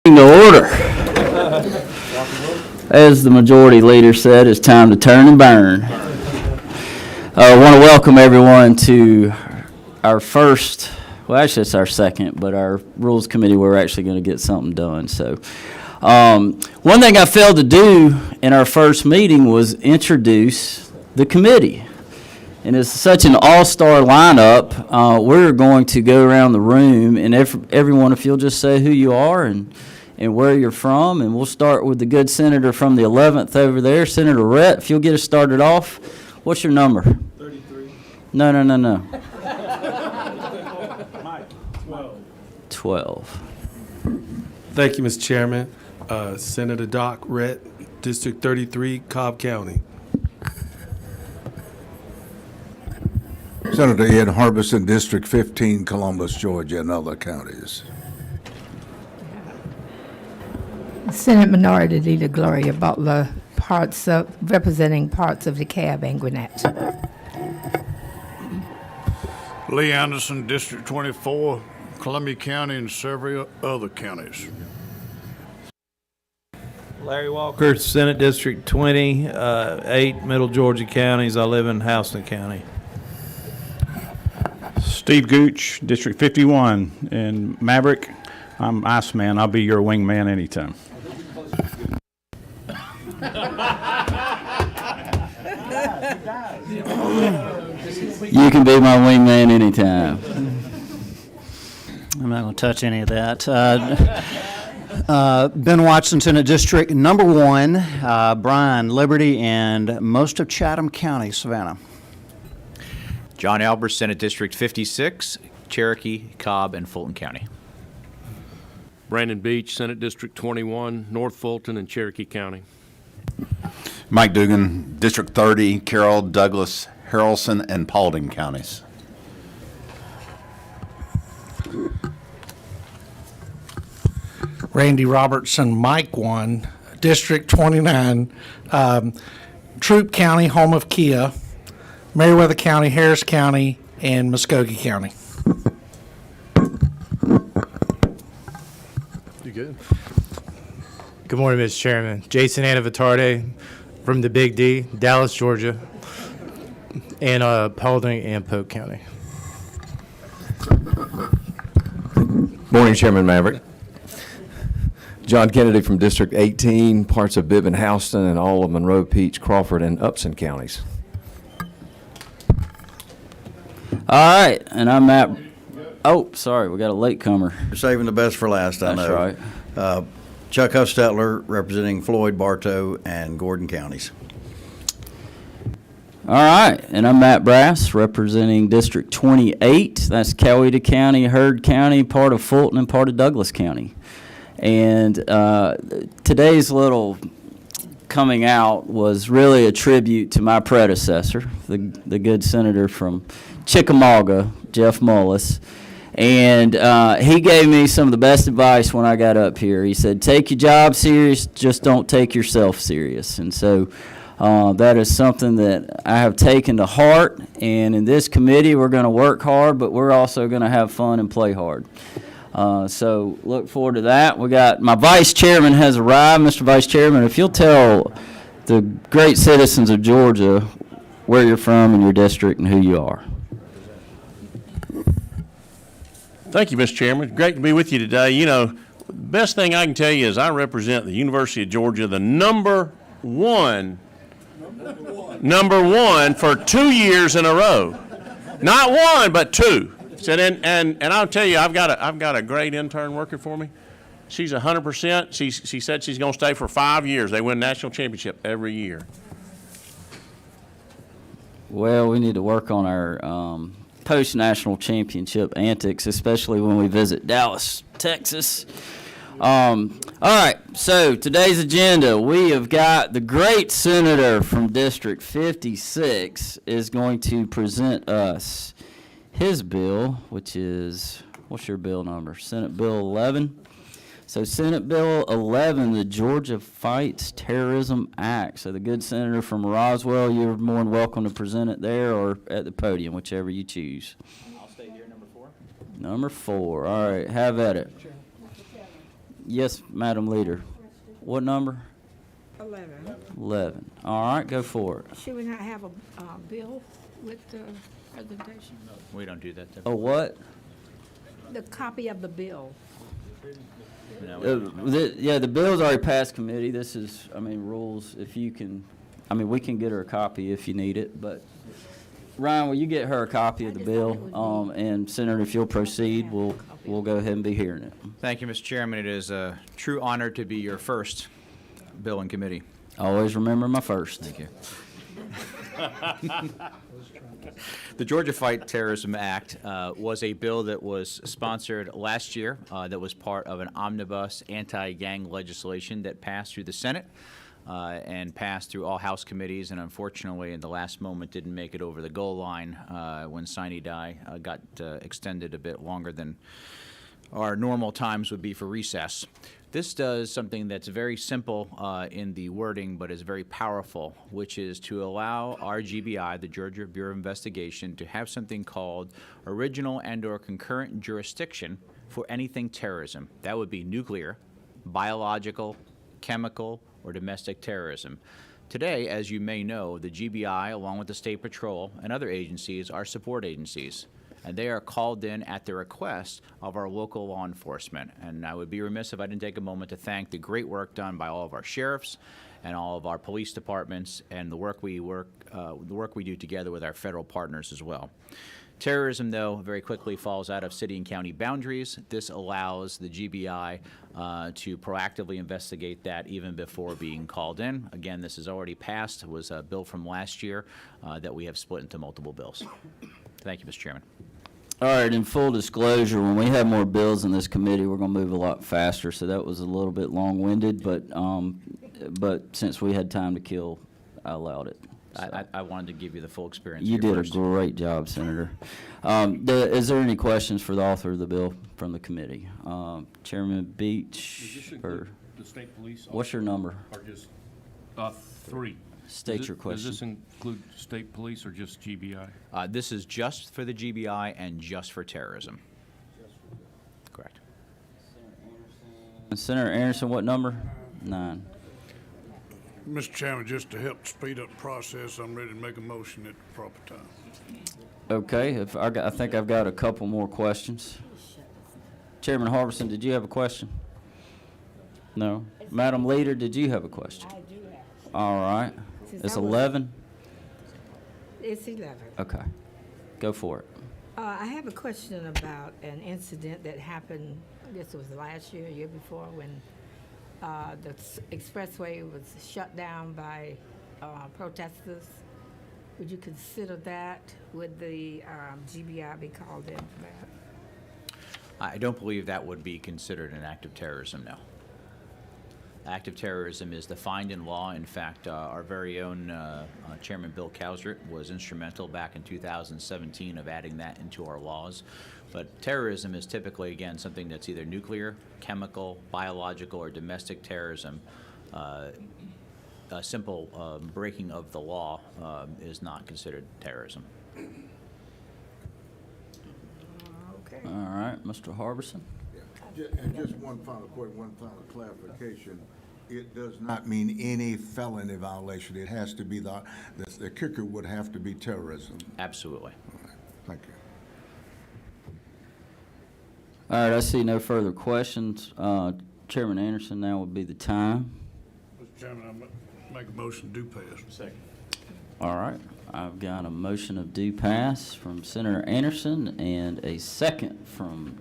To order. As the majority leader said, it's time to turn and burn. I want to welcome everyone to our first, well, actually it's our second, but our Rules Committee, we're actually going to get something done. So, one thing I failed to do in our first meeting was introduce the committee. And it's such an all-star lineup. We're going to go around the room, and everyone, if you'll just say who you are and where you're from, and we'll start with the good senator from the 11th over there, Senator Rhett. If you'll get us started off, what's your number? 33. No. Mike, 12. 12. Thank you, Mr. Chairman. Senator Doc Rhett, District 33, Cobb County. Senator Ed Harbison, District 15, Columbus, Georgia, and other counties. Senate Minority Leader Gloria Butler, representing parts of DeKalb and Gwinnett. Lee Anderson, District 24, Columbia County, and several other counties. Larry Walker, Senate District 20, 8 Middle Georgia counties. I live in Houston County. Steve Gooch, District 51 in Maverick. I'm Iceman. I'll be your wingman anytime. You can be my wingman anytime. I'm not going to touch any of that. Ben Watson, Senate District number 1, Bryan, Liberty, and most of Chatham County, Savannah. John Albers, Senate District 56, Cherokee, Cobb, and Fulton County. Brandon Beach, Senate District 21, North Fulton and Cherokee County. Mike Dugan, District 30, Carroll, Douglas, Harrelson, and Paulding counties. Randy Robertson, Mike 1, District 29, Troup County, home of Kia, Meriwether County, Harris County, and Muskogee County. You good? Good morning, Mr. Chairman. Jason Anavitarde from the Big D, Dallas, Georgia, and Paulding and Polk County. Morning, Chairman Maverick. John Kennedy from District 18, parts of Bibb and Houston, and all of Monroe, Peach, Crawford, and Upson counties. All right, and I'm Matt. Oh, sorry, we got a latecomer. You're saving the best for last, I know. That's right. Chuck Huffstetler, representing Floyd, Bartow, and Gordon counties. All right, and I'm Matt Brass, representing District 28. That's Coweta County, Heard County, part of Fulton, and part of Douglas County. And today's little coming out was really a tribute to my predecessor, the good senator from Chickamauga, Jeff Mullis. And he gave me some of the best advice when I got up here. He said, take your job serious, just don't take yourself serious. And so that is something that I have taken to heart. And in this committee, we're going to work hard, but we're also going to have fun and play hard. So look forward to that. We got my vice chairman has arrived. Mr. Vice Chairman, if you'll tell the great citizens of Georgia where you're from and your district and who you are. Thank you, Mr. Chairman. Great to be with you today. You know, the best thing I can tell you is I represent the University of Georgia, the number one for 2 years in a row. Not one, but two. So and I'll tell you, I've got a great intern working for me. She's 100%. She said she's going to stay for 5 years. They win national championship every year. Well, we need to work on our post-national championship antics, especially when we visit Dallas, Texas. All right, so today's agenda, we have got the great senator from District 56 is going to present us his bill, which is, what's your bill number? Senate Bill 11. So Senate Bill 11, the Georgia Fights Terrorism Act. So the good senator from Roswell, you're more than welcome to present it there or at the podium, whichever you choose. I'll stay here, number 4. Number 4. All right, have at it. Yes, Madam Leader. What number? 11. 11. All right, go for it. Should we not have a bill with the presentation? We don't do that. Oh, what? The copy of the bill. Yeah, the bill's already passed committee. This is, I mean, rules. If you can, I mean, we can get her a copy if you need it, but Ryan, will you get her a copy of the bill? And Senator, if you'll proceed, we'll go ahead and be hearing it. Thank you, Mr. Chairman. It is a true honor to be your first bill in committee. Always remember my first. Thank you. The Georgia Fight Terrorism Act was a bill that was sponsored last year that was part of an omnibus anti-gang legislation that passed through the Senate and passed through all House committees, and unfortunately, in the last moment, didn't make it over the goal line when sine die got extended a bit longer than our normal times would be for recess. This does something that's very simple in the wording, but is very powerful, which is to allow our GBI, the Georgia Bureau of Investigation, to have something called original and/or concurrent jurisdiction for anything terrorism. That would be nuclear, biological, chemical, or domestic terrorism. Today, as you may know, the GBI, along with the State Patrol and other agencies, are support agencies, and they are called in at the request of our local law enforcement. And I would be remiss if I didn't take a moment to thank the great work done by all of our sheriffs and all of our police departments, and the work we do together with our federal partners as well. Terrorism, though, very quickly falls out of city and county boundaries. This allows the GBI to proactively investigate that even before being called in. Again, this is already passed. It was a bill from last year that we have split into multiple bills. Thank you, Mr. Chairman. All right, in full disclosure, when we have more bills in this committee, we're going to move a lot faster, so that was a little bit long-winded, but since we had time to kill, I allowed it. I wanted to give you the full experience. You did first. a great job, Senator. Is there any questions for the author of the bill from the committee? Chairman Beach, or the state police? what's your number? Or just 3? State your question. Does this include state police or just GBI? This is just for the GBI and just for terrorism. Correct. Senator Anderson, what number? 9. Mr. Chairman, just to help speed up the process, I'm ready to make a motion at the proper time. Okay, I think I've got a couple more questions. Chairman Harbison, did you have a question? No. Madam Leader, did you have a question? I do have. All right. It's 11? It's 11. Okay. Go for it. I have a question about an incident that happened, I guess it was last year, year before, when the expressway was shut down by protesters. Would you consider that? Would the GBI be called in for that? I don't believe that would be considered an act of terrorism, no. Act of terrorism is defined in law. In fact, our very own Chairman Bill Kousert was instrumental back in 2017 of adding that into our laws. But terrorism is typically, again, something that's either nuclear, chemical, biological, or domestic terrorism. A simple breaking of the law is not considered terrorism. Okay. All right, Mr. Harbison. And just one final clarification. It does not mean any felony violation. It has to be the kicker would have to be terrorism. Absolutely. All right. Thank you. All right, I see no further questions. Chairman Anderson, now would be the time. Mr. Chairman, I make a motion to do pass. Second. All right, I've got a motion of due pass from Senator Anderson and a second from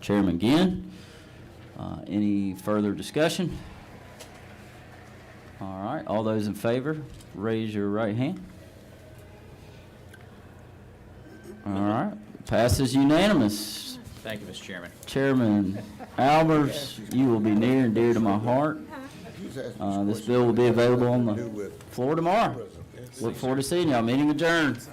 Chairman Ginn. Any further discussion? All right, all those in favor, raise your right hand. All right, passes unanimous. Thank you, Mr. Chairman. Chairman Albers, you will be near and dear to my heart. This bill will be available on the floor tomorrow. Look forward to seeing y'all. Meeting adjourned.